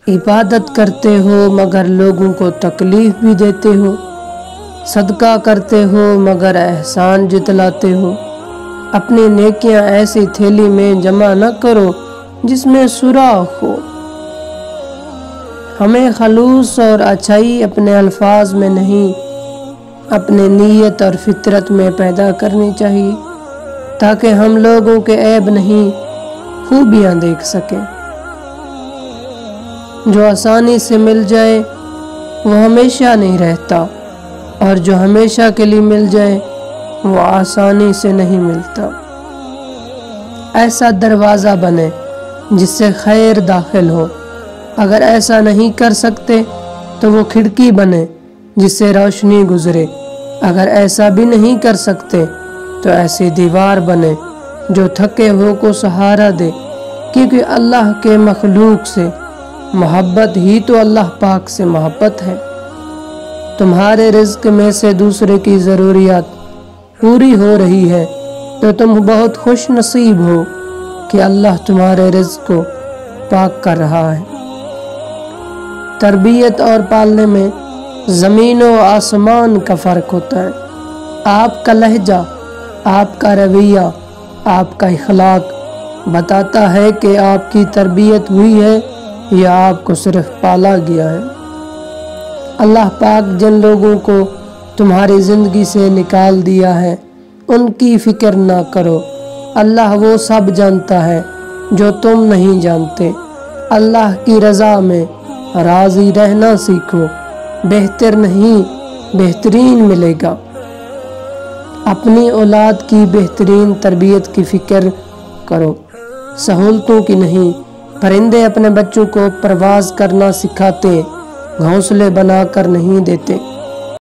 عبادت کرتے ہو مگر لوگوں کو تکلیف بھی دیتے ہو، صدقہ کرتے ہو مگر احسان جتلاتے ہو۔ اپنی نیکیاں ایسی تھیلی میں جمع نہ کرو جس میں سوراخ ہو۔ ہمیں خلوص اور اچھائی اپنے الفاظ میں نہیں، اپنے نیت اور فطرت میں پیدا کرنی چاہیے، تاکہ ہم لوگوں کے عیب نہیں خوبیاں دیکھ سکیں۔ جو آسانی سے مل جائے وہ ہمیشہ نہیں رہتا، اور جو ہمیشہ کے لیے مل جائے وہ آسانی سے نہیں ملتا۔ ایسا دروازہ بنے جس سے خیر داخل ہو، اگر ایسا نہیں کر سکتے تو وہ کھڑکی بنے جس سے روشنی گزرے، اگر ایسا بھی نہیں کر سکتے تو ایسی دیوار بنے جو تھکے ہوئے کو سہارا دے، کیونکہ اللہ کے مخلوق سے محبت ہی تو اللہ پاک سے محبت ہے۔ تمہارے رزق میں سے دوسرے کی ضروریات پوری ہو رہی ہے تو تم بہت خوش نصیب ہو کہ اللہ تمہارے رزق کو پاک کر رہا ہے۔ تربیت اور پالنے میں زمین و آسمان کا فرق ہوتا ہے۔ آپ کا لہجہ، آپ کا رویہ، آپ کا اخلاق بتاتا ہے کہ آپ کی تربیت ہوئی ہے یا آپ کو صرف پالا گیا ہے۔ اللہ پاک جن لوگوں کو تمہاری زندگی سے نکال دیا ہے ان کی فکر نہ کرو، اللہ وہ سب جانتا ہے جو تم نہیں جانتے۔ اللہ کی رضا میں راضی رہنا سیکھو، بہتر نہیں بہترین ملے گا۔ اپنی اولاد کی بہترین تربیت کی فکر کرو، سہولتوں کی نہیں۔ پرندے اپنے بچوں کو پرواز کرنا سکھاتے، گھونسلے بنا کر نہیں دیتے۔